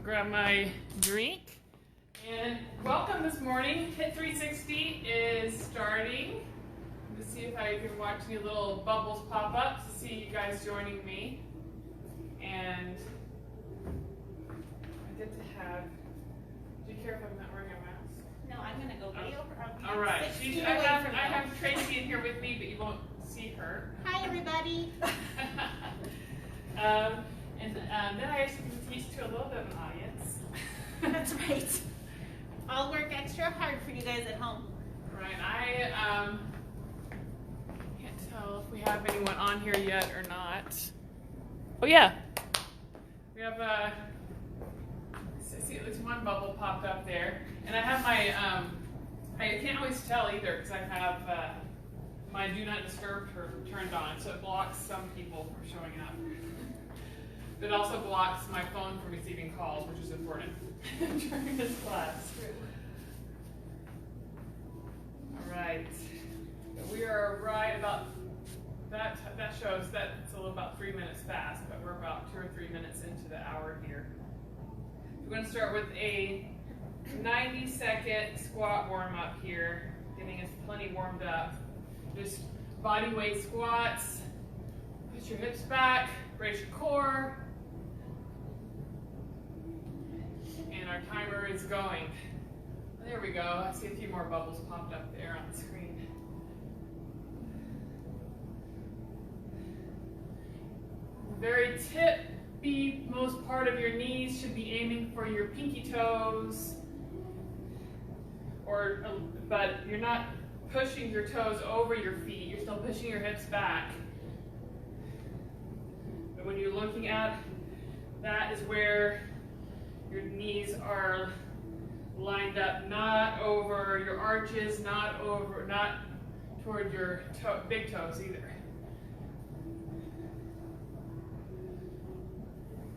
grab my drink. And welcome this morning. HIIT 360 is starting. To see if I can watch any little bubbles pop up to see you guys joining me. And I get to have. Do you care if I'm not wearing a mask? No, I'm gonna go way over. All right. I have Tracy in here with me, but you won't see her. Hi, everybody. And then I actually can teach to a little bit of an audience. That's right. I'll work extra hard for you guys at home. Right. I can't tell if we have anyone on here yet or not. Oh yeah. We have I see at least one bubble popped up there, and I have my I can't always tell either because I have my do not disturb turned on, so it blocks some people from showing up. It also blocks my phone from receiving calls, which is important during this class. All right. We are right about that. That shows that it's a little about 3 minutes fast, but we're about 2 or 3 minutes into the hour here. We're going to start with a 90-second squat warm-up here, getting us plenty warmed up. Just body weight squats. Push your hips back, brace your core. And our timer is going. There we go. I see a few more bubbles popped up there on the screen. The very tippy most part of your knees should be aiming for your pinky toes. But you're not pushing your toes over your feet. You're still pushing your hips back. But when you're looking at that is where your knees are lined up, not over your arches, not toward your big toes either.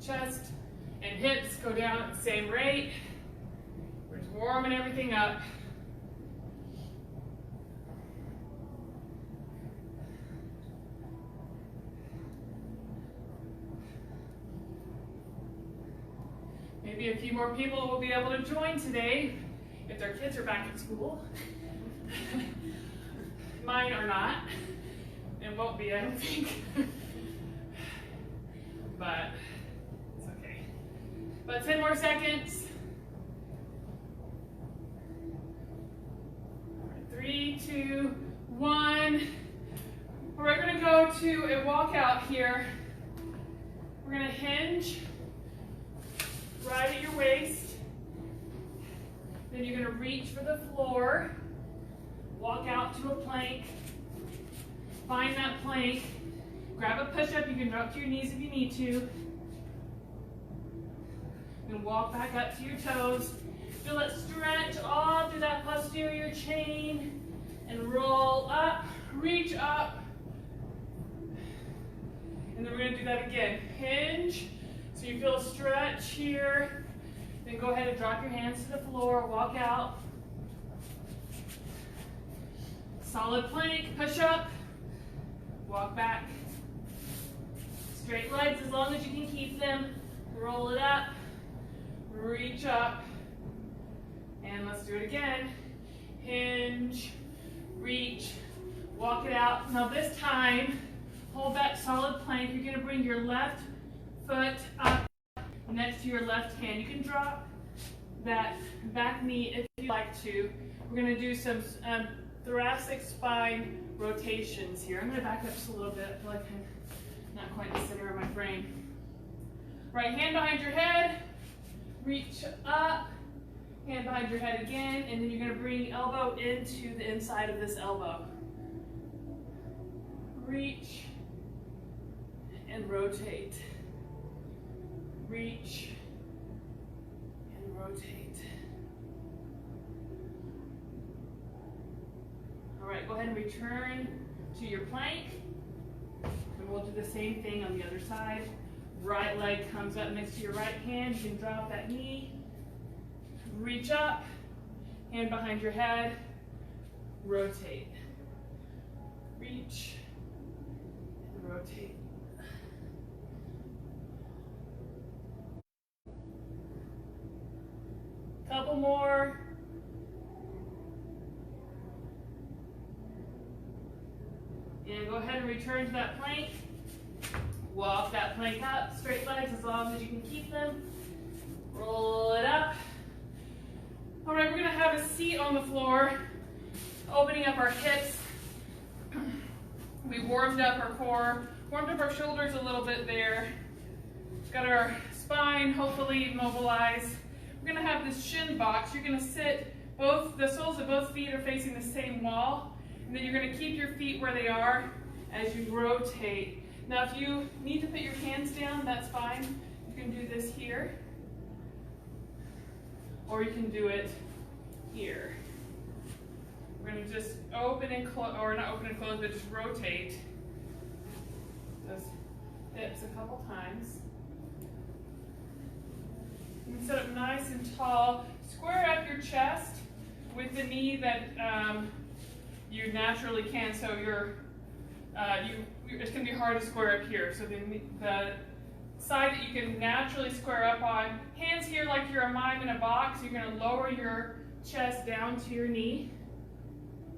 Chest and hips go down at the same rate. We're just warming everything up. Maybe a few more people will be able to join today if their kids are back at school. Mine are not, and won't be, I don't think. But it's okay. But 10 more seconds. 3, 2, 1. We're going to go to a walkout here. We're going to hinge right at your waist. Then you're going to reach for the floor. Walk out to a plank. Find that plank. Grab a push-up. You can drop to your knees if you need to. And walk back up to your toes. Feel it stretch all through that posterior chain. And roll up. Reach up. And then we're going to do that again. Hinge. So you feel a stretch here. Then go ahead and drop your hands to the floor. Walk out. Solid plank. Push up. Walk back. Straight legs as long as you can keep them. Roll it up. Reach up. And let's do it again. Hinge. Reach. Walk it out. Now this time, hold that solid plank. You're going to bring your left foot up next to your left hand. You can drop that back knee if you like to. We're going to do some thoracic spine rotations here. I'm going to back up just a little bit. I feel like I'm not quite in the center of my frame. Right hand behind your head. Reach up. Hand behind your head again. And then you're going to bring elbow into the inside of this elbow. Reach and rotate. Reach and rotate. All right, go ahead and return to your plank. And we'll do the same thing on the other side. Right leg comes up next to your right hand. You can drop that knee. Reach up. Hand behind your head. Rotate. Reach and rotate. couple more. And go ahead and return to that plank. Walk that plank up, straight legs as long as you can keep them. Roll it up. All right, we're gonna have a seat on the floor, opening up our hips. We warmed up our core, warmed up our shoulders a little bit there. Got our spine hopefully mobilized. We're gonna have this shin box. You're gonna sit, the soles of both feet are facing the same wall, and then you're gonna keep your feet where they are as you rotate. Now if you need to put your hands down, that's fine. You can do this here, or you can do it here. We're gonna just open and close, or not open and close, but just rotate those hips a couple times. You can sit up nice and tall. Square up your chest with the knee that you naturally can. So it's going to be hard to square up here. So the side that you can naturally square up on, hands here like you're a mime in a box. You're going to lower your chest down to your knee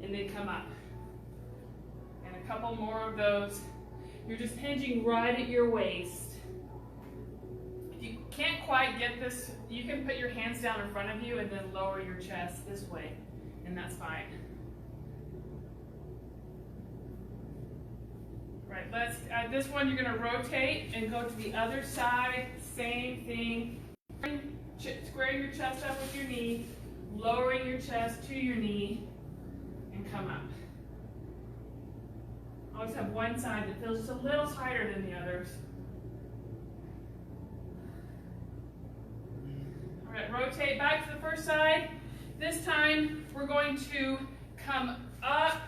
and then come up. And a couple more of those. You're just hinging right at your waist. If you can't quite get this, you can put your hands down in front of you and then lower your chest this way, and that's fine. Right, at this one you're going to rotate and go to the other side, same thing. Squaring your chest up with your knee, lowering your chest to your knee, and come up. Always have one side that feels just a little tighter than the others. All right, rotate back to the first side. This time we're going to come up,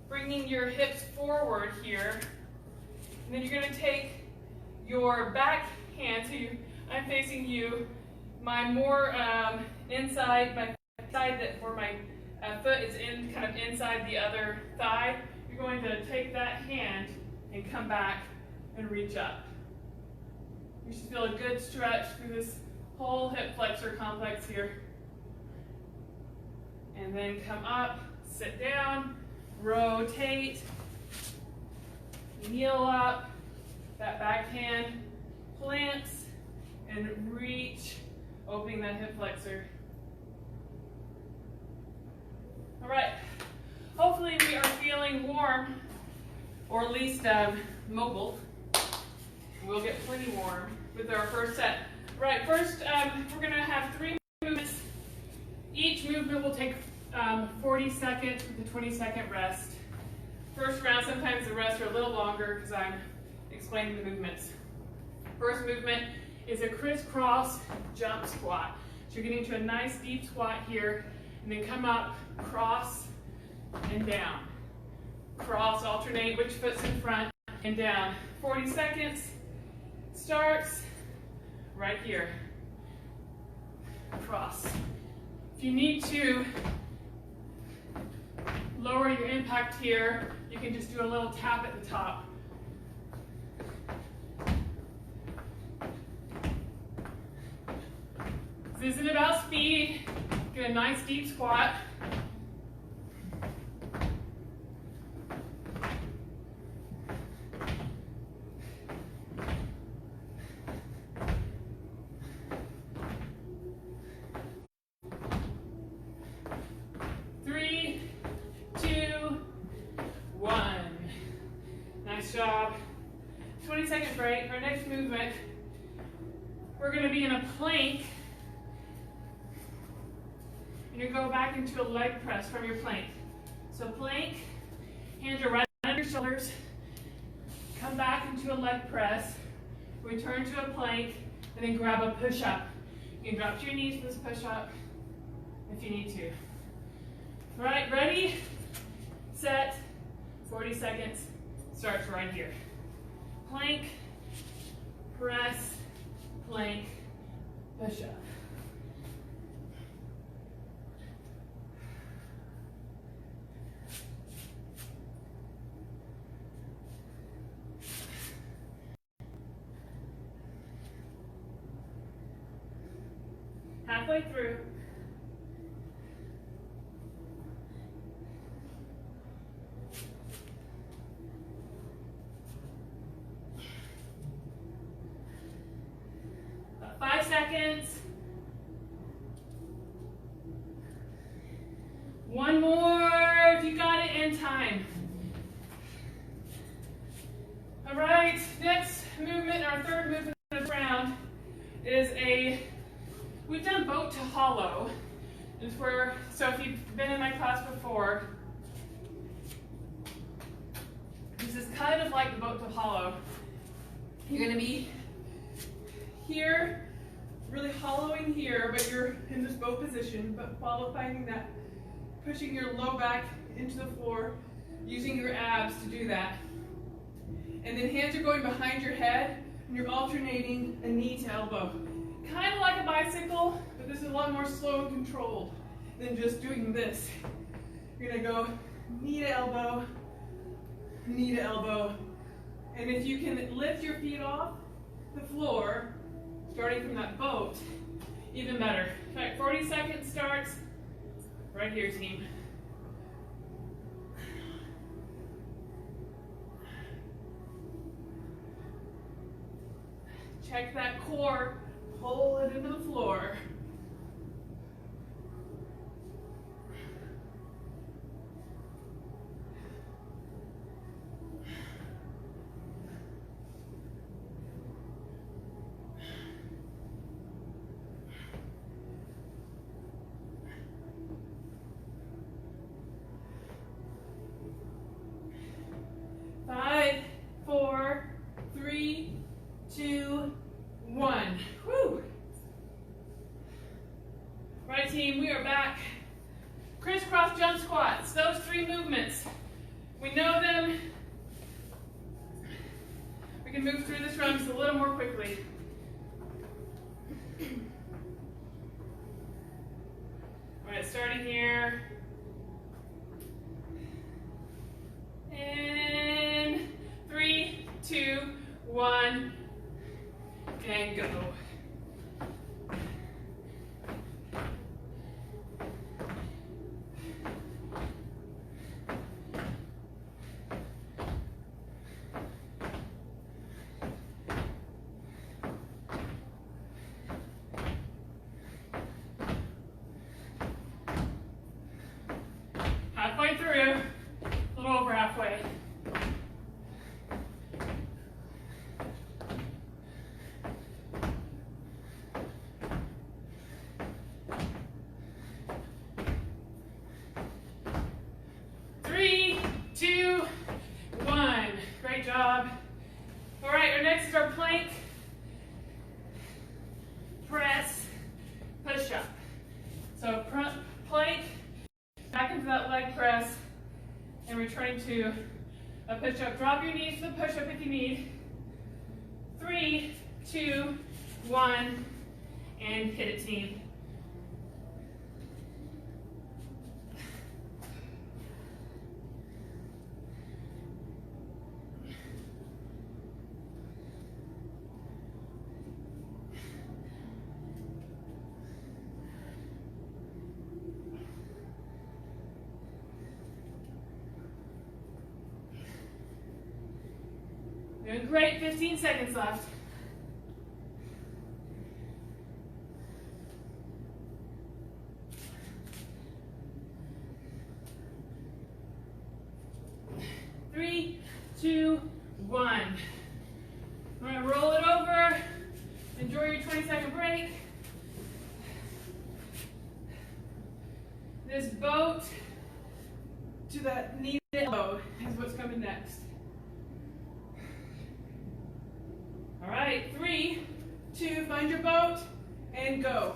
bringing your hips forward here. And then you're going to take your back hand, so I'm facing you, my more inside, my side where my foot is in, kind of inside the other thigh. You're going to take that hand and come back and reach up. You should feel a good stretch through this whole hip flexor complex here. And then come up, sit down, rotate, kneel up, that back hand plants, and reach, opening that hip flexor. All right, hopefully we are feeling warm, or at least mobile. We'll get plenty warm with our first set. Right, first we're gonna have 3 movements. Each movement will take 40 seconds with a 20-second rest. First round, sometimes the rests are a little longer because I'm explaining the movements. First movement is a crisscross jump squat. So you're getting to a nice deep squat here, and then come up, cross, and down. Cross, alternate which foot's in front, and down. 40 seconds, starts right here. Cross. If you need to lower your impact here, you can just do a little tap at the top. This isn't about speed. Get a nice deep squat. Job. 20-second break. Our next movement, we're going to be in a plank. And you go back into a leg press from your plank. So plank, hands are right under your shoulders. Come back into a leg press. Return to a plank, and then grab a push-up. You can drop to your knees for this push-up if you need to. All right, ready, set, 40 seconds. Starts right here. Plank, press, plank, push up. Halfway through. seconds. One more if you got it in time. All right, next movement, our third movement of the round is we've done boat to hollow. It's where, so if you've been in my class before, this is kind of like the boat to hollow. You're gonna be here, really hollowing here, but you're in this boat position, but finding that, pushing your low back into the floor, using your abs to do that. And then hands are going behind your head, and you're alternating a knee to elbow. Kind of like a bicycle, but this is a lot more slow and controlled than just doing this. You're gonna go knee to elbow, and if you can lift your feet off the floor, starting from that boat, even better. All right, 40 seconds starts right here, team. Check that core, pull it into the floor. Five, 4, 3, 2, 1. Whew. Right, team, we are back. Crisscross jump squats, those 3 movements. We know them. We can move through this run just a little more quickly. All right, starting here. And 3, 2, 1, and go. Halfway through, a little over halfway. Three, 2, 1. Great job. All right, our next is our plank, press, push up. So plank, back into that leg press, and returning to a push up. Drop your knees to the push up if you need. 3, 2, 1, and hit it, team. Doing great, 15 seconds left. Three, 2, 1. We're gonna roll it over. Enjoy your 20-second break. This boat to that knee to elbow is what's coming next. All right, 3, 2, find your boat, and go.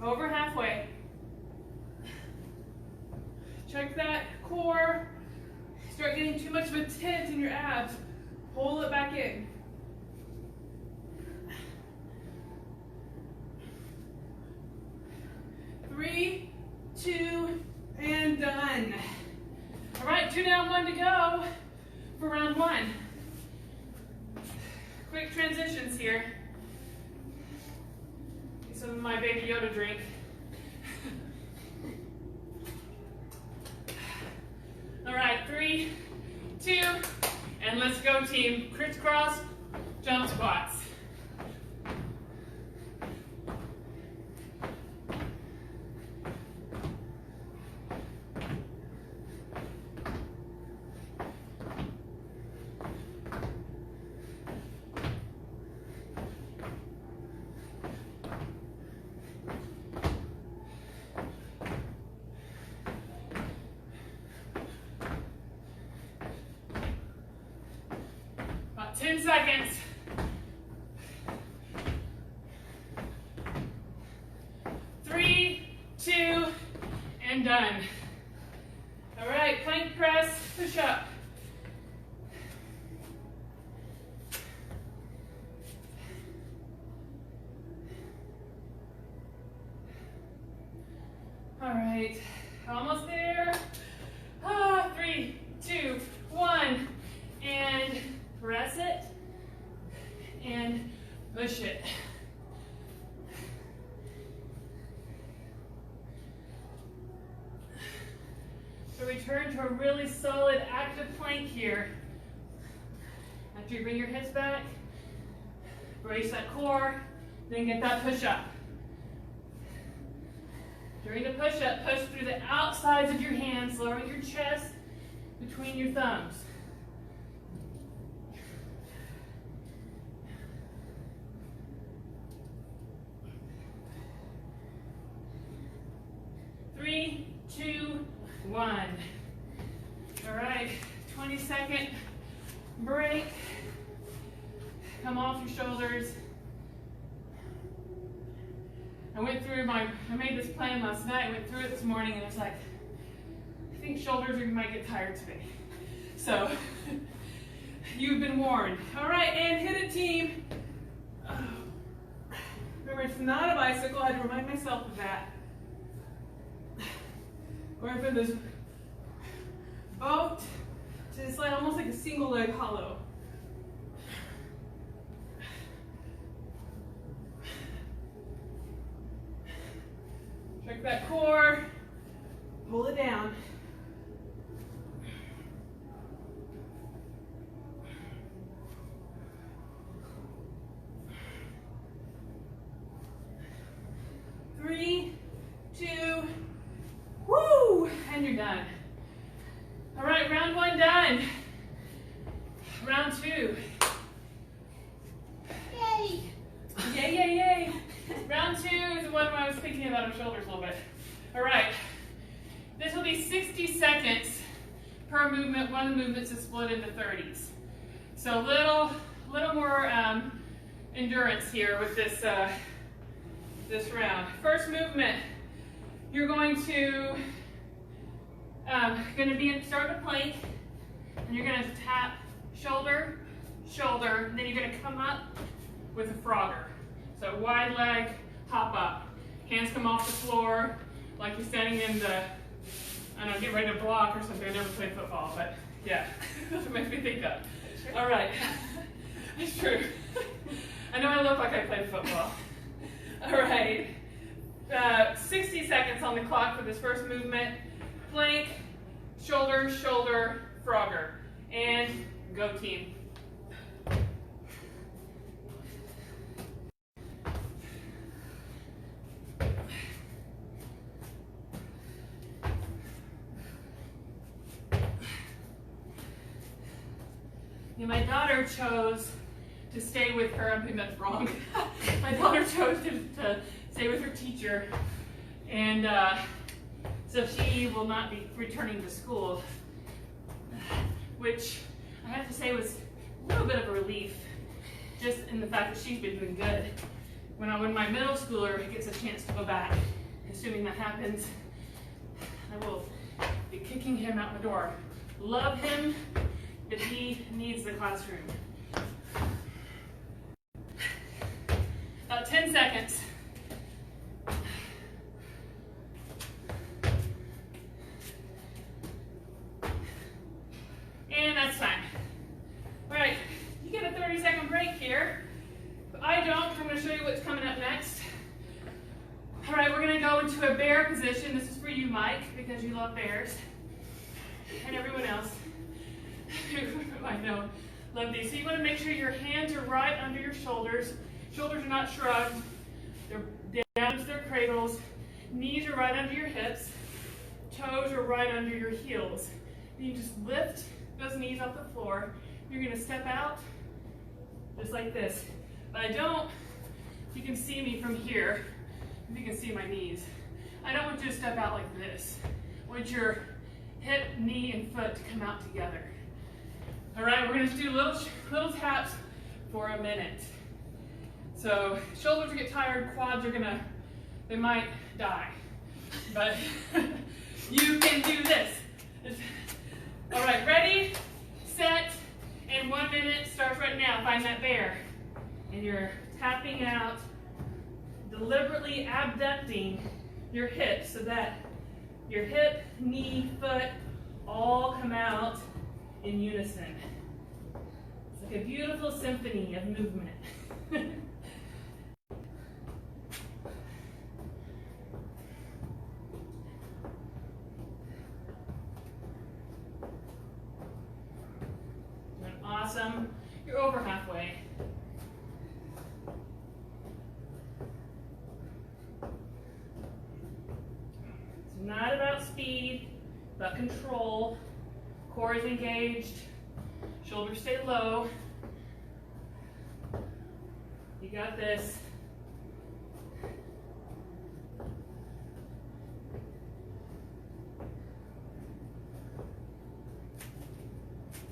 Over halfway. Check that core. Start getting too much of a tent in your abs. Pull it back in. Three, 2, and done. All right, 2 down, 1 to go for round 1. quick transitions here. Some of my Baby Yoda drink. All right, 3, 2, and let's go team. Crisscross jump squats. About 10 seconds. 3, 2, and done. All right, plank press, push up. All right, almost there. 3, 2, 1, and press it and push it. So return to a really solid active plank here. After you bring your hips back, brace that core, then get that push up. During the push up, push through the outsides of your hands, lowering your chest between your thumbs. Three, 2, 1. All right, 20-second break. Come off your shoulders. I made this plan last night, I went through it this morning, and it's like, I think shoulders might get tired today. So, you've been warned. All right, and hit it, team. Remember, it's not a bicycle. I had to remind myself of that. We're going to put this boat to this leg, almost like a single leg hollow. Check that core, pull it down. Three, 2, woo, and you're done. All right, round 1 done. Round 2. Yay! Yay, yay, yay. Round 2 is the one where I was thinking about our shoulders a little bit. All right, this will be 60 seconds per movement. One of the movements is split into 30s. So little more endurance here with this, this round. First movement, you're going to start a plank, and you're going to tap shoulder, shoulder, and then you're going to come up with a frogger. So wide leg, hop up. Hands come off the floor like you're standing in the, I don't know, get ready to block or something. I never played football, but yeah, that's what makes me think of. All right, it's true. I know I look like I played football. All right, 60 seconds on the clock for this first movement. Plank, shoulder, shoulder, frogger, and go team. My daughter chose to stay with her, I think that's wrong. My daughter chose to stay with her teacher, and so she will not be returning to school, which I have to say was a little bit of a relief, just in the fact that she's been doing good. When my middle schooler gets a chance to go back, assuming that happens, I will be kicking him out the door. Love him, but he needs the classroom. About 10 seconds. And that's time. All right, you get a 30-second break here. bears. And everyone else who I know love these. So you want to make sure your hands are right under your shoulders. Shoulders are not shrugged. They're down to their cradles. Knees are right under your hips. Toes are right under your heels. And you just lift those knees off the floor. You're going to step out just like this. But I don't, you can see me from here. If you can see my knees. I don't want you to step out like this. I want your hip, knee, and foot to come out together. All right, we're going to do little taps for a minute. So shoulders get tired, quads are they might die. But you can do this. All right, ready, set, and 1 minute starts right now. Find that bear. And you're tapping out, deliberately abducting your hips so that your hip, knee, foot all come out in unison. It's like a beautiful symphony of movement. Awesome. You're over halfway. It's not about speed, but control. Core is engaged. Shoulders stay low. You got this.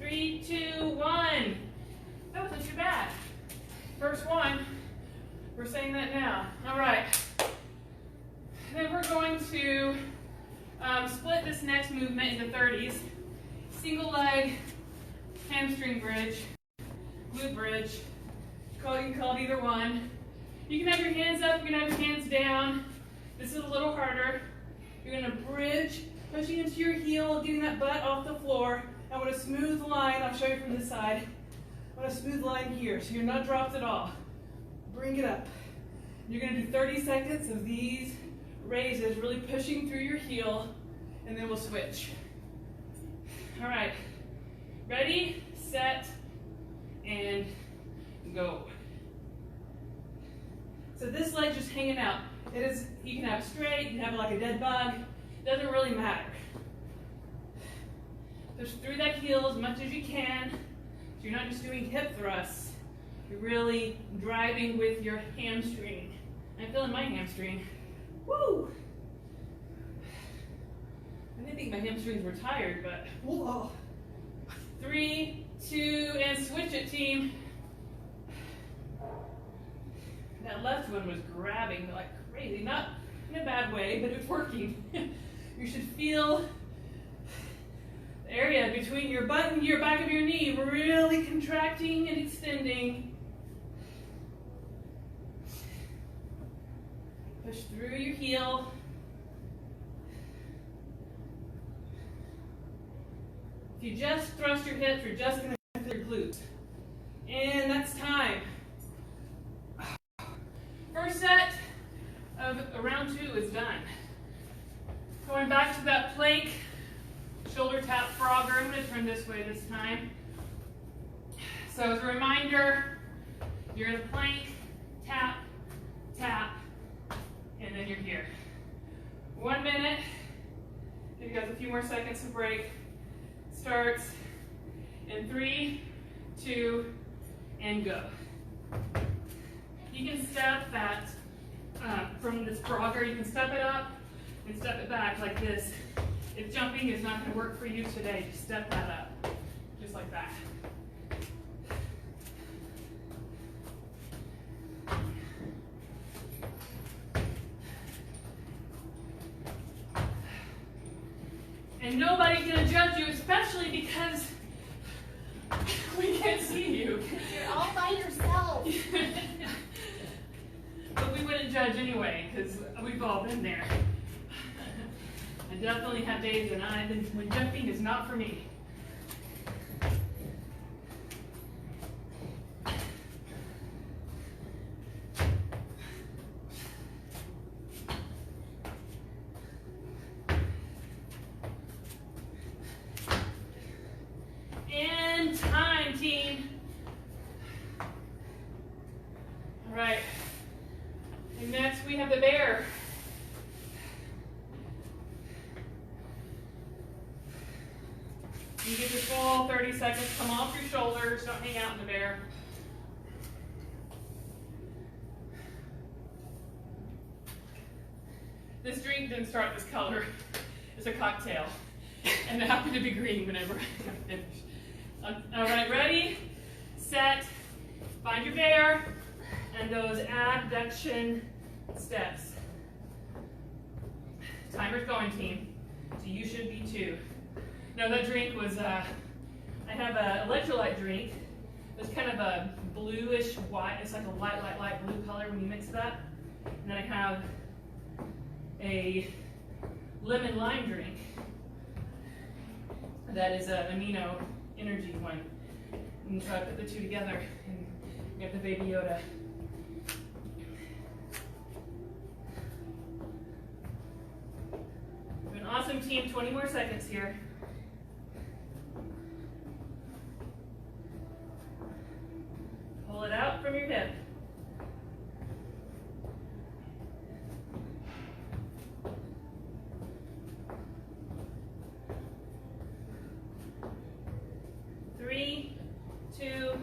Three, two, one. That wasn't too bad. First one. We're saying that now. All right. Then we're going to split this next movement into 30s. Single leg, hamstring bridge, glute bridge. You can call it either one. You can have your hands up, you can have your hands down. This is a little harder. You're going to bridge, pushing into your heel, getting that butt off the floor. I want a smooth line. I'll show you from this side. I want a smooth line here, so you're not dropped at all. Bring it up. You're going to do 30 seconds of these raises, really pushing through your heel, and then we'll switch. All right. Ready, set, and go. So this leg's just hanging out. It is. You can have it straight. You can have it like a dead bug. Doesn't really matter. Push through that heel as much as you can. So you're not just doing hip thrusts. You're really driving with your hamstring. I'm feeling my hamstring. Woo! I didn't think my hamstrings were tired, but whoa. 3, 2, and switch it, team. That left one was grabbing like crazy. Not in a bad way, but it's working. You should feel the area between your butt and your back of your knee really contracting and extending. Push through your heel. If you just thrust your hips, you're just going to feel your glutes. And that's time. First set of round 2 is done. Going back to that plank, shoulder tap frogger. I'm going to turn this way this time. So as a reminder, you're in a plank, tap, tap, and then you're here. 1 minute. Give you guys a few more seconds to break. Starts in 3, 2, and go. You can step that from this frogger. You can step it up and step it back like this. If jumping is not going to work for you today, just step that up, just like that. And nobody's going to judge you, especially because we can't see you. You're all by yourself. But we wouldn't judge anyway, because we've all been there. I definitely have days when jumping is not for me. You get your full 30 seconds. Come off your shoulders. Don't hang out in the bear. This drink didn't start this color. It's a cocktail. And it happened to be green whenever I finished. All right, ready, set, find your bear, and those abduction steps. Timer's going, team. So you should be too. No, that drink was, I have an electrolyte drink. It's kind of a bluish white. It's like a light blue color when you mix it up. And then I have a lemon lime drink that is an amino energy one. And so I put the two together and get the Baby Yoda. An awesome team, 20 more seconds here. Pull it out from your hip. Three, two,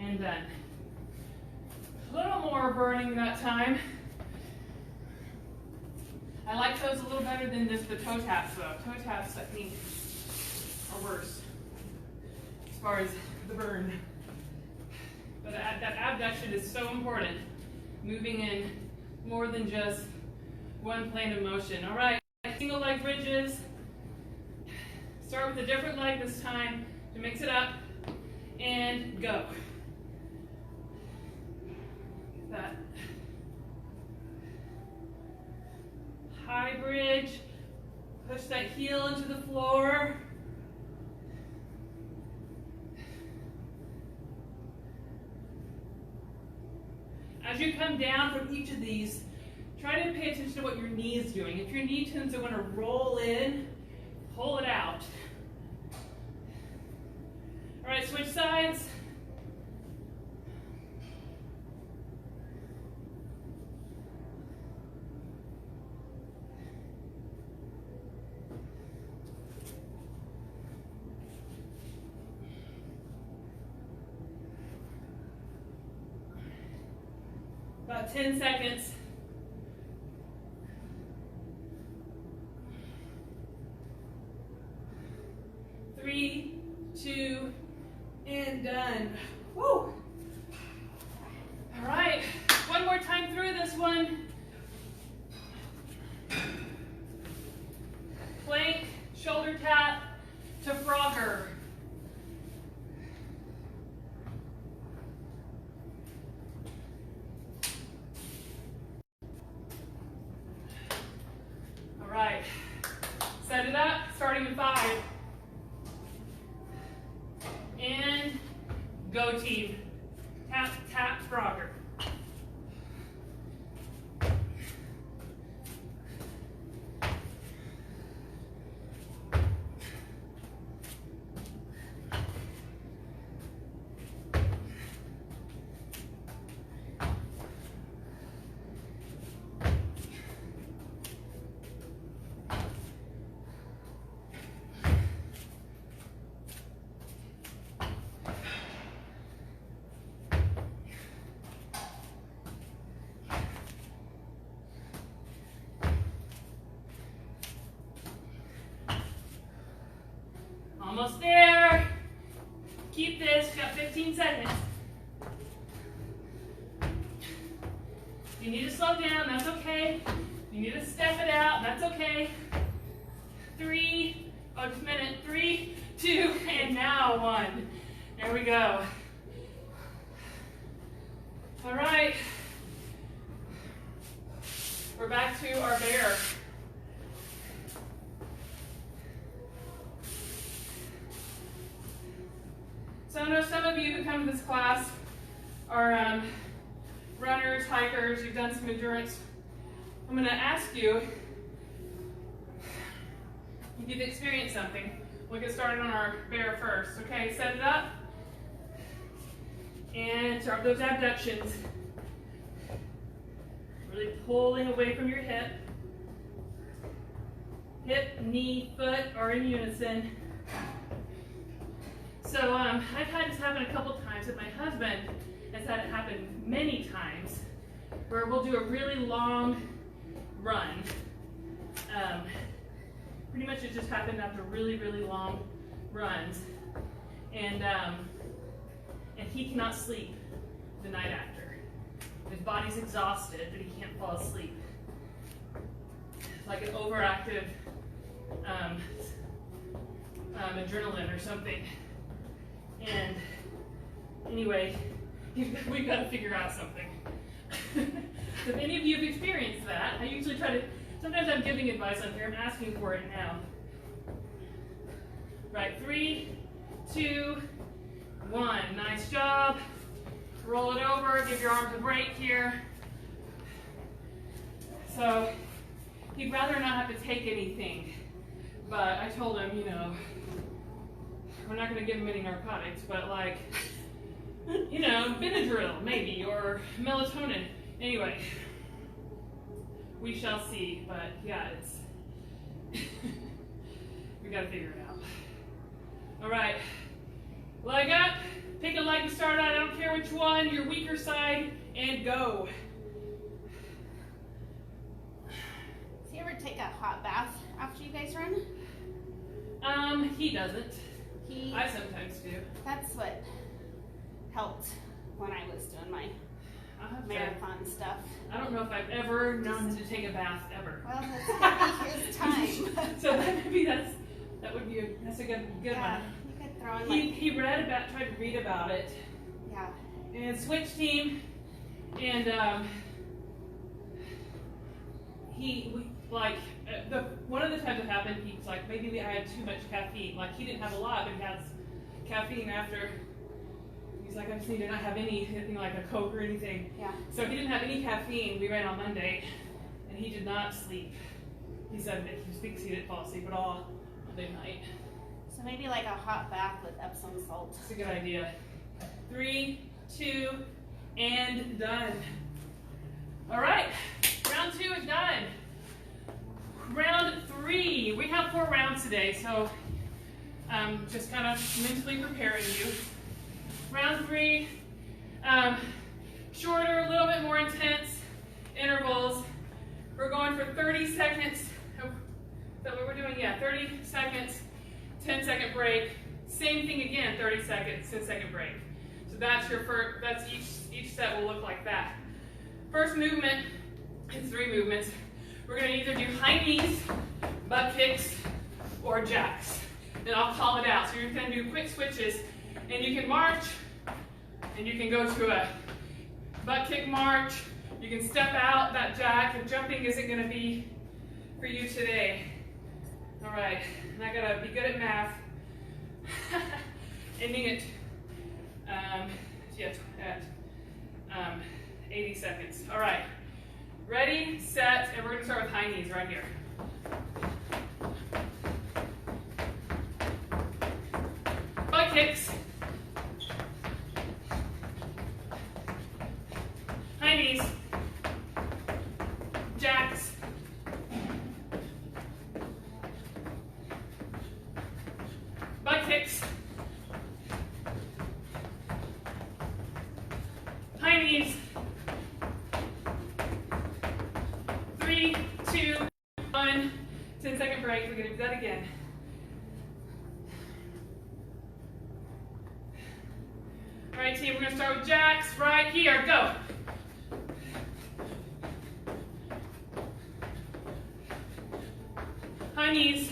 and done. A little more burning that time. I like those a little better than just the toe taps though. Toe taps, I think, are worse as far as the burn. But that abduction is so important. Moving in more than just one plane of motion. All right, single leg bridges. Start with a different leg this time to mix it up, and go. That high bridge, push that heel into the floor. As you come down from each of these, try to pay attention to what your knee is doing. If your knee tends to want to roll in, pull it out. All right, switch sides. About 10 seconds. Three, two, and done. Woo! All right, one more time through this one. Plank, shoulder tap to Frogger. All right, set it up, starting in 5. And go team. Tap, tap, Frogger. Almost there. Keep this, got 15 seconds. If you need to slow down, that's okay. If you need to step it out, that's okay. 3, oh, just a minute. 3, 2, and now 1. There we go. All right. We're back to our bear. So I know some of you who come to this class are runners, hikers, you've done some endurance. I'm going to ask you if you've experienced something. We'll get started on our bear first. Okay, set it up. And start those abductions. Really pulling away from your hip. Hip, knee, foot are in unison. So I've had this happen a couple times, and my husband has had it happen many times, where we'll do a really long run. Pretty much it just happened after really, really long runs, and he cannot sleep the night after. His body's exhausted, but he can't fall asleep. It's like an overactive adrenaline or something. And anyway, we've got to figure out something. So if any of you have experienced that, I usually try to, sometimes I'm giving advice on here, I'm asking for it now. Right, 3, 2, 1, nice job. Roll it over, give your arms a break here. So he'd rather not have to take anything, but I told him, you know, we're not going to give him any narcotics, but like, you know, Benadryl maybe, or melatonin. Anyway, we shall see, but yeah, it's, we got to figure it out. All right, leg up, pick a leg to start out, I don't care which one, your weaker side, and go. Do you ever take a hot bath after you guys run? He doesn't. He, I sometimes do. that's what helped when I was doing my I'll have to- marathon stuff. I don't know if I've ever known to take a bath ever. Well, that's gonna be his time. So maybe that would be that's a good Yeah, one. you could throw in like, He tried to read about it, yeah. and switch team, and one of the times it happened, he was like, maybe I had too much caffeine. Like he didn't have a lot, but he has caffeine after. He's like, I just need to not have anything like a Coke or anything. Yeah. So he didn't have any caffeine. We ran on Monday, and he did not sleep. He said that he thinks he didn't fall asleep at all Monday night. So maybe like a hot bath with Epsom salt. That's a good idea. 3, 2, and done. All right, round 2 is done. Round 3, we have 4 rounds today, so just kind of mentally preparing you. Round 3, shorter, a little bit more intense intervals. We're going for 30 seconds. Oh, is that what we're doing? Yeah, 30 seconds, 10-second break. Same thing again, 30 seconds, 10-second break. So that's your first, that's each set will look like that. First movement is 3 movements. We're gonna either do high knees, butt kicks, or jacks. And I'll call it out. So you're gonna do quick switches, and you can march, and you can go to a butt kick march. You can step out that jack, and jumping isn't gonna be for you today. All right, and I gotta be good at math. Ending it at 80 seconds. All right, ready, set, and we're gonna start with high knees right here. Butt kicks. High knees. Jacks. Butt kicks. High knees. 3, 2, 1. 10-second break. We're going to do that again. All right, team, we're going to start with jacks right here. Go. High knees.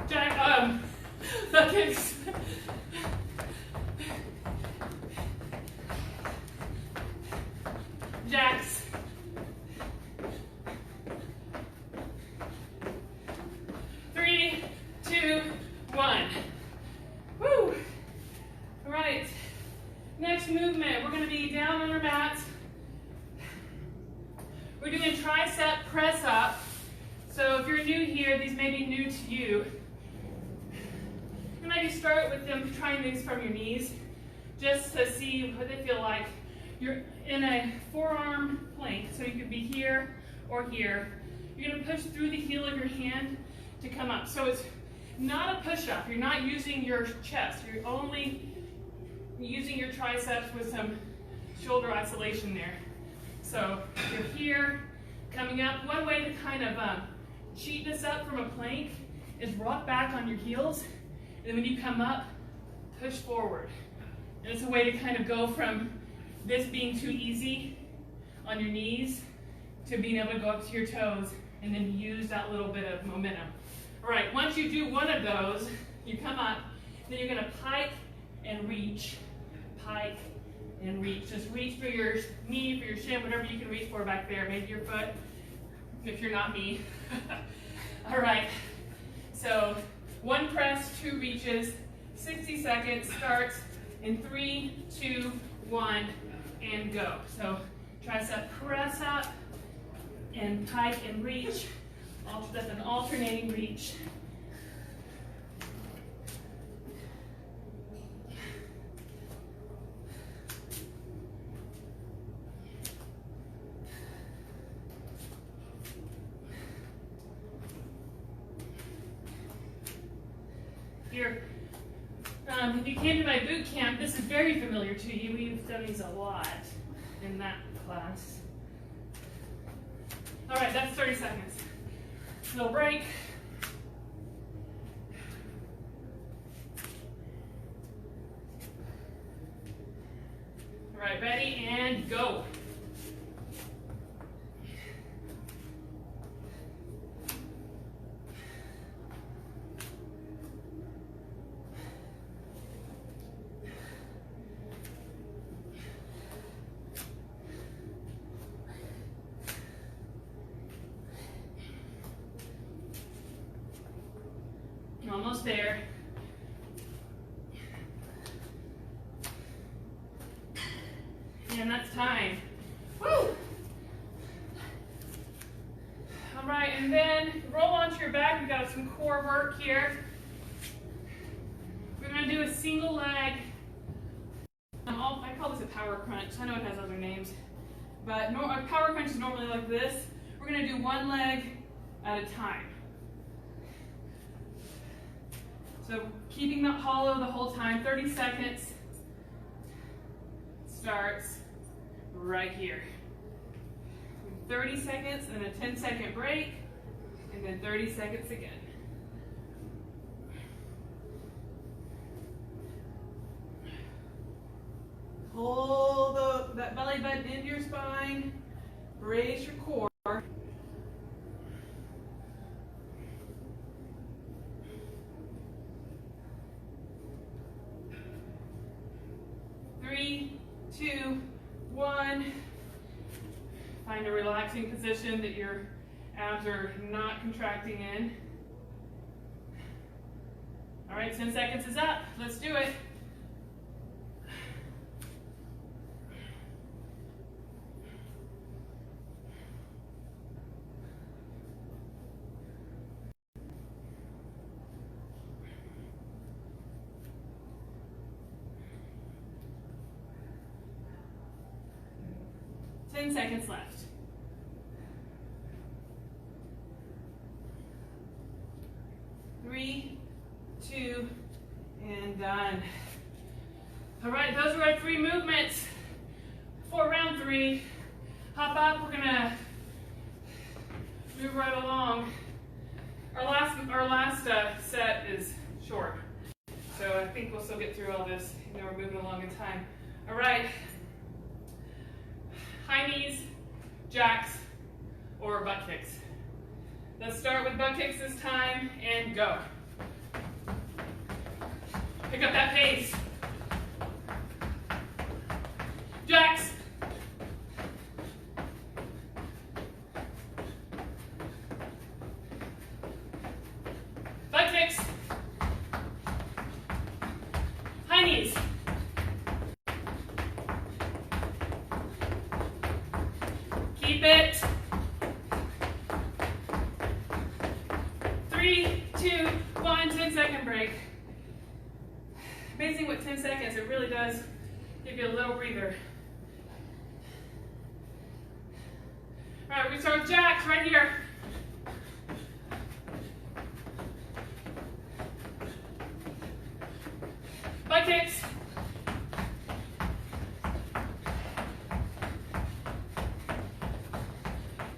Jack, butt kicks. Jacks. Three, 2, 1. Woo! All right. Next movement, we're going to be down on our mats. We're doing tricep press up. So if you're new here, these may be new to you. You might start with them trying these from your knees, just to see what they feel like. You're in a forearm plank, so you could be here or here. you're gonna push through the heel of your hand to come up. So it's not a push-up. You're not using your chest. You're only using your triceps with some shoulder isolation there. So you're here, coming up. One way to kind of cheat this up from a plank is rock back on your heels, and then when you come up, push forward. And it's a way to kind of go from this being too easy on your knees to being able to go up to your toes and then use that little bit of momentum. All right, once you do one of those, you come up, then you're gonna pike and reach, pike and reach. Just reach for your knee, for your shin, whatever you can reach for back there, maybe your foot, if you're not me. All right, so one press, two reaches, 60 seconds, starts in 3, 2, 1, and go. So tricep press up, and pike and reach. That's an alternating reach. Here, if you came to my boot camp, this is very familiar to you. We've done these a lot in that class. All right, that's 30 seconds. So break. All right, ready, and go. Almost there. And that's time. Woo! All right, and then roll onto your back. We've got some core work here. We're gonna do a single leg. I call this a power crunch. I know it has other names, but a power crunch is normally like this. We're gonna do one leg at a time. So keeping that hollow the whole time, 30 seconds, starts right here. 30 seconds and a 10-second break, and then 30 seconds again. Pull that belly button into your spine, raise your core. Three, two, one. Find a relaxing position that your abs are not contracting in. All right, 10 seconds is up. Let's do it. Seconds left. Three, two, and done. All right, those are our 3 movements for round 3. Hop up, we're gonna move right along. Our last set is short, so I think we'll still get through all this, even though we're moving along in time. All right. High knees, jacks, or butt kicks. Let's start with butt kicks this time, and go. Pick up that pace. Jacks. Butt kicks. High knees. Keep it. 3, 2, 1, 10-second break. Amazing with 10 seconds, it really does give you a little breather. All right, we're gonna start with jacks right here. kicks.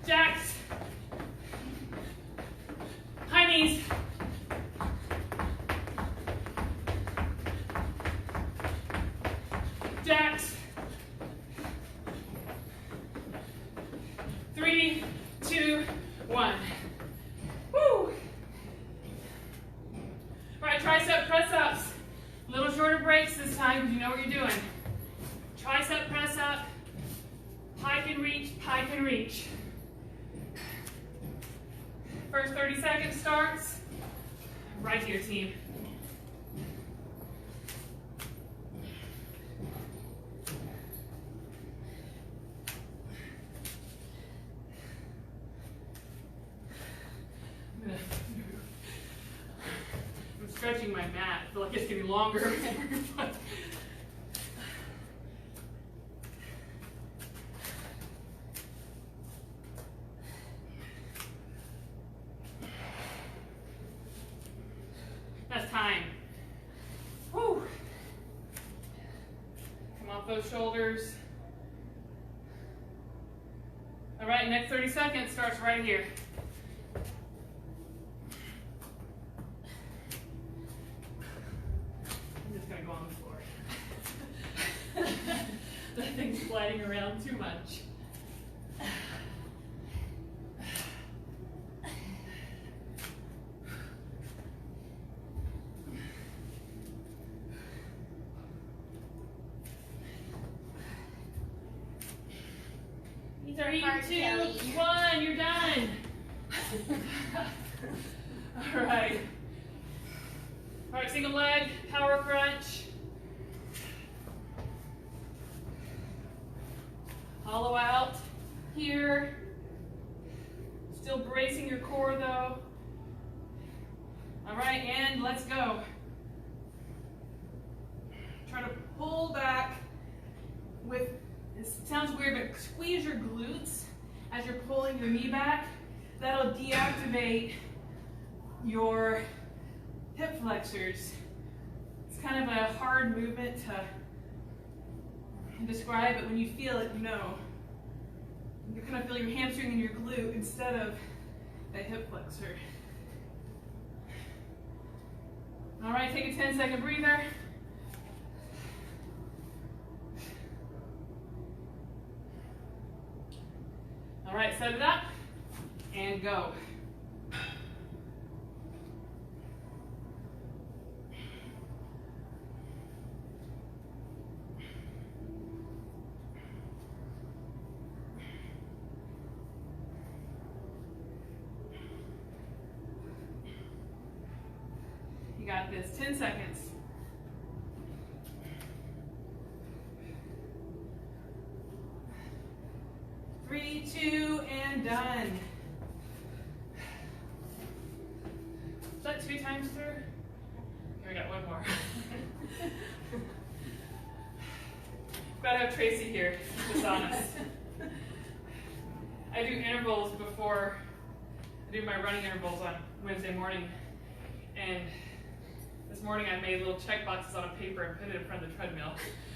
Jacks. High knees. Jacks. 3, 2, 1. Woo! All right, tricep press ups. A little shorter breaks this time because you know what you're doing. Tricep press up. Pike and reach, pike and reach. First 30 seconds starts right here, team. I'm stretching my mat. I feel like it's getting longer. That's time. Whew. Come off those shoulders. All right, next 30 seconds starts right here. I'm just gonna go on the floor. That thing's sliding around too much. Three, two, one, you're done. All right. All right, single leg, power crunch. Hollow out here. Still bracing your core though. All right, and let's go. Try to pull back with, it sounds weird, but squeeze your glutes as you're pulling your knee back. That'll deactivate your hip flexors. It's kind of a hard movement to describe, but when you feel it, you know. You kind of feel your hamstring and your glute instead of the hip flexor. All right, take a 10-second breather. All right, set it up and go. You got this, 10 seconds. Three, two, and done. Is that 2 times through? Here, we got one more. Gotta have Tracy here, just honest. I do intervals before, I do my running intervals on Wednesday morning, and this morning I made little check boxes on a paper and put it in front of the treadmill,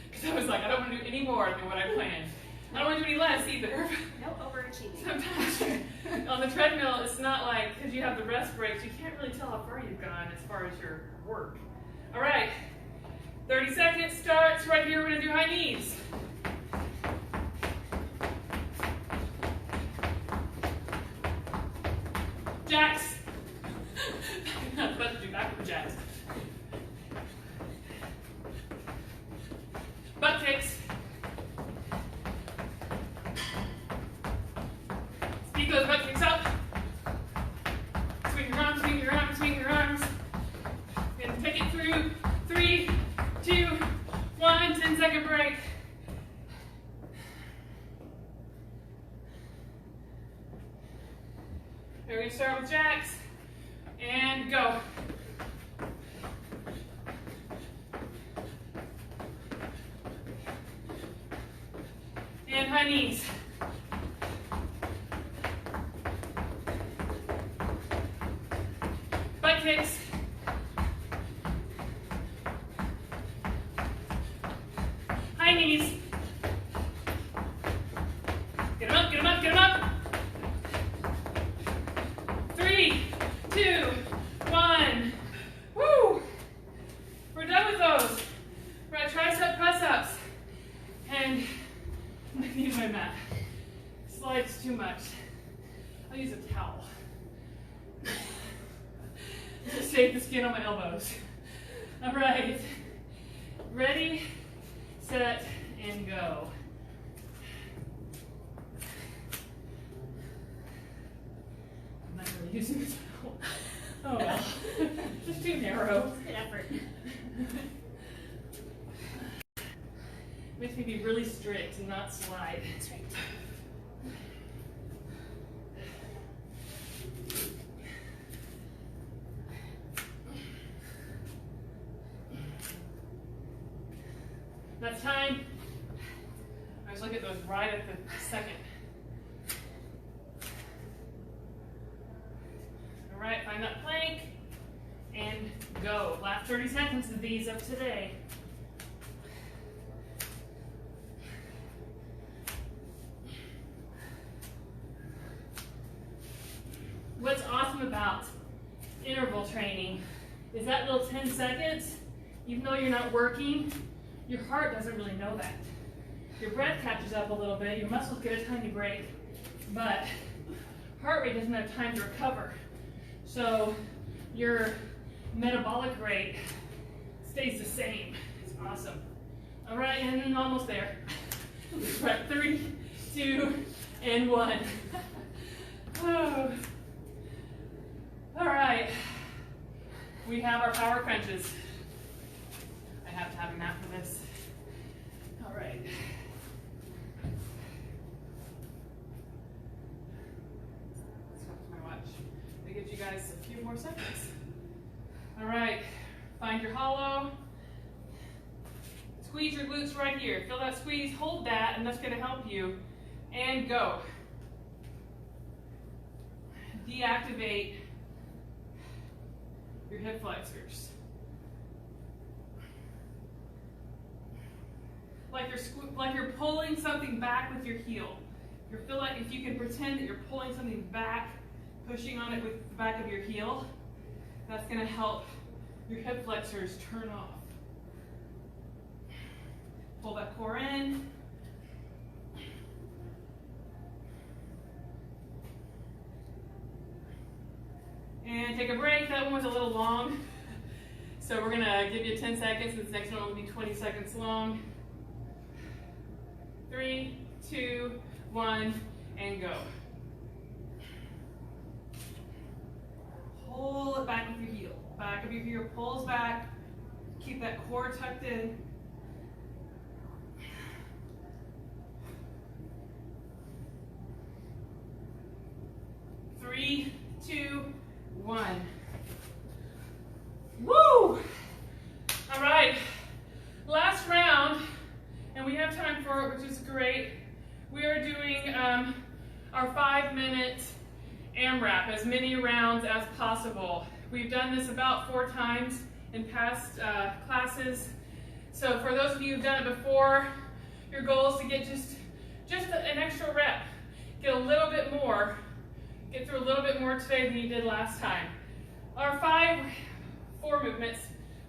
because I was like, I don't want to do any more than what I planned. I don't want to do any less either. No overachieving. Sometimes on the treadmill, it's not like, because you have the rest breaks, you can't really tell how far you've gone as far as your work. All right, 30 seconds starts right here. We're going to do high knees. Jacks. Let's do backward jacks. Butt kicks. Speed those butt kicks up. Swing your arms, swing your arms, swing your arms. And take it through. 3, 2, 1, 10-second break. We're going to start with jacks. And go. And high knees. Butt kicks. sweats too much, I'll use a towel. Just save the skin on my elbows. All right. Ready, set, and go. I'm not really using the towel. Oh well. Just too narrow. Good effort. Makes me be really strict and not slide. That's right. That's time. I always look at those right at the second. All right, find that plank and go. Last 30 seconds of these of today. What's awesome about interval training is that little 10 seconds, even though you're not working, your heart doesn't really know that. Your breath catches up a little bit, your muscles get a tiny break, but heart rate doesn't have time to recover. So your metabolic rate stays the same. It's awesome. All right, and then almost there. Right, 3, 2, and 1. Oh. All right, we have our power crunches. I have to have a nap for this. All right. Let's go to my watch. That gives you guys a few more seconds. All right, find your hollow. Squeeze your glutes right here. Feel that squeeze, hold that, and that's gonna help you. And go. Deactivate your hip flexors. Like you're pulling something back with your heel. You feel like if you can pretend that you're pulling something back, pushing on it with the back of your heel, that's going to help your hip flexors turn off. Pull that core in. And take a break. That one was a little long. So we're going to give you 10 seconds. This next one will be 20 seconds long. 3, 2, 1, and go. Pull it back with your heel. Back of your heel pulls back. Keep that core tucked in. Three, 2, 1. Woo! All right, last round, and we have time for it, which is great. We are doing our 5-minute AMRAP, as many rounds as possible. We've done this about 4 times in past classes. So for those of you who've done it before, your goal is to get just an extra rep. Get a little bit more. Get through a little bit more today than you did last time. Our 4 movements.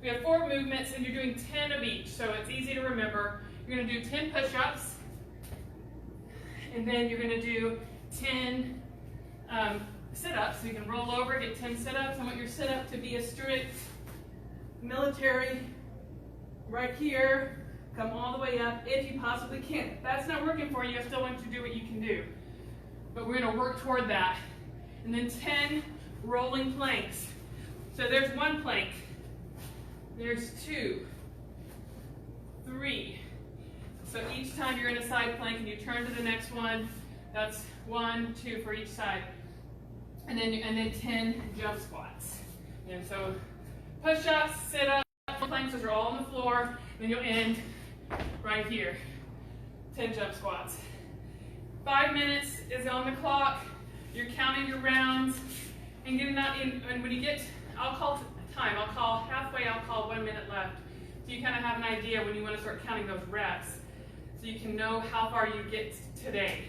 We have 4 movements and you're doing 10 of each, so it's easy to remember. You're gonna do 10 push-ups, and then you're gonna do 10 sit-ups. So you can roll over, get 10 sit-ups. I want your sit-up to be a strict military, right here, come all the way up if you possibly can. If that's not working for you, I still want you to do what you can do. But we're gonna work toward that. And then 10 rolling planks. So there's 1 plank, there's 2, 3. So each time you're in a side plank and you turn to the next one, that's 1, 2 for each side. And then 10 jump squats. And so push-ups, sit-ups, planks, those are all on the floor. Then you'll end right here. 10 jump squats. 5 minutes is on the clock. You're counting your rounds and getting that in. And when you get, I'll call time. I'll call halfway. I'll call 1 minute left. So you kind of have an idea when you want to start counting those reps, so you can know how far you get today.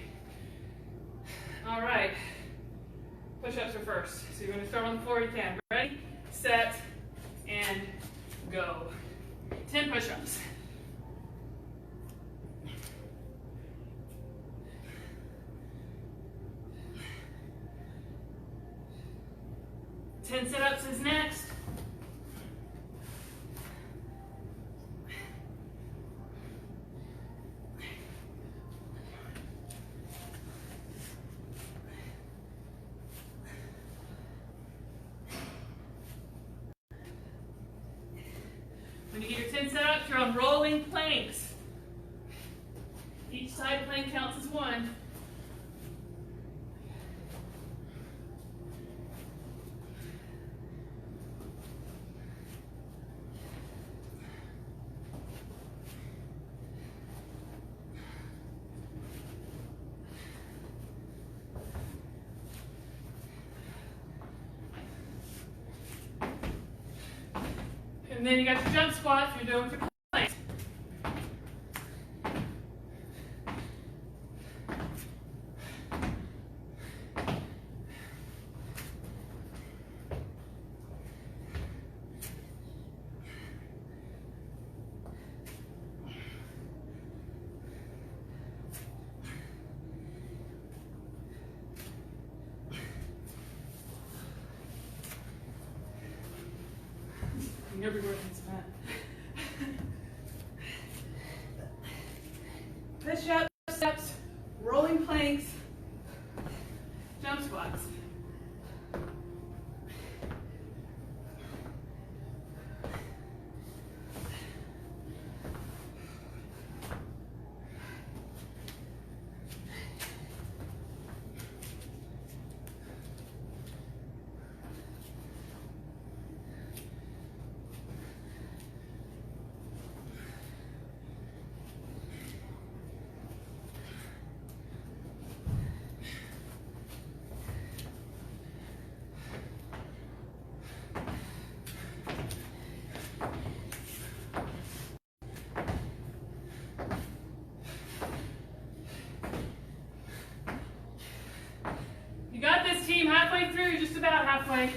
All right. Push-ups are first. So you're going to start on the floor. You can. Ready, set, and go. 10 push-ups. 10 sit-ups is next. When you get your 10 sit-ups, you're on rolling planks. Each side plank counts as one. And then you got your jump squats you're doing with your planks. Everywhere it's met. Push-ups, steps, rolling planks, jump squats. You got this, team. Halfway through, just about halfway.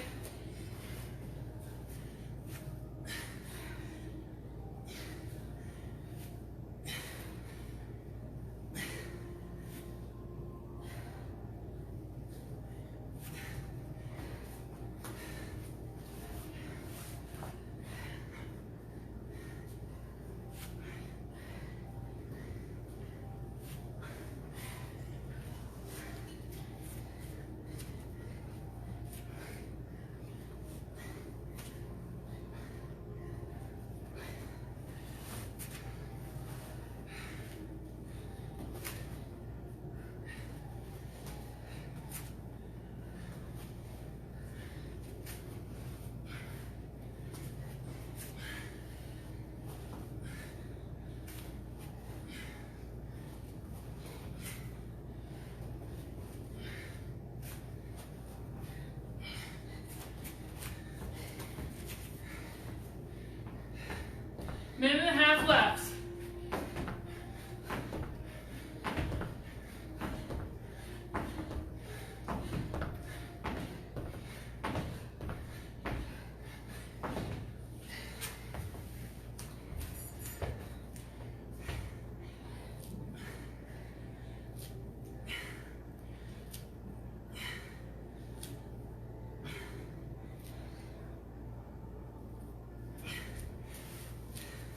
Minute and a half left.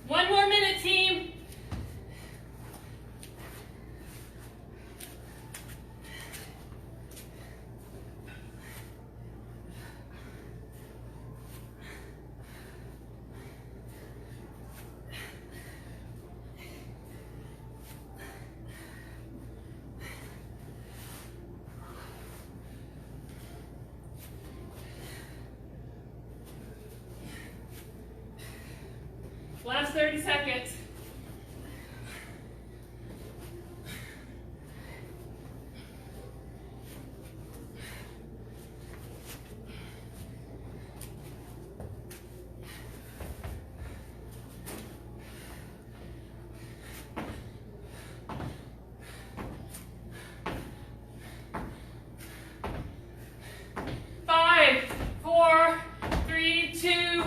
One more minute, team. Last 30 seconds. Five, four, three, two,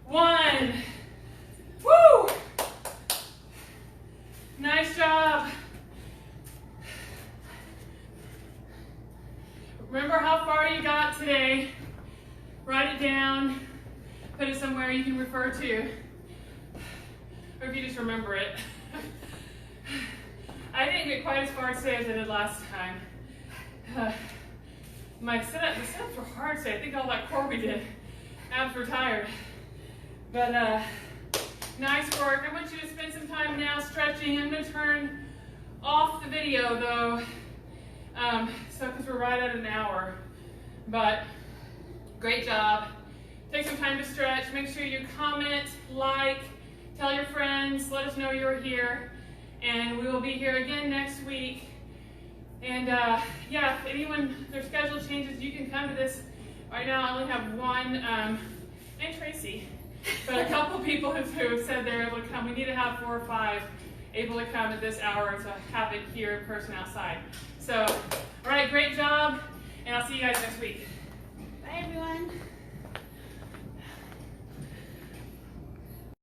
one. Woo! Nice job. Remember how far you got today. write it down, put it somewhere you can refer to, or if you just remember it. I didn't get quite as far today as I did last time. The sit-ups were hard today. I think all that core we did, abs were tired. But nice work. I want you to spend some time now stretching. I'm going to turn off the video though, because we're right at an hour. But great job. Take some time to stretch. Make sure you comment, like, tell your friends, let us know you're here. And we will be here again next week. And yeah, if anyone, their schedule changes, you can come to this. Right now I only have one, and Tracy, but a couple people who have said they're able to come. We need to have 4 or 5 able to come at this hour to have it here in person outside. So, all right, great job, and I'll see you guys next week. Bye, everyone.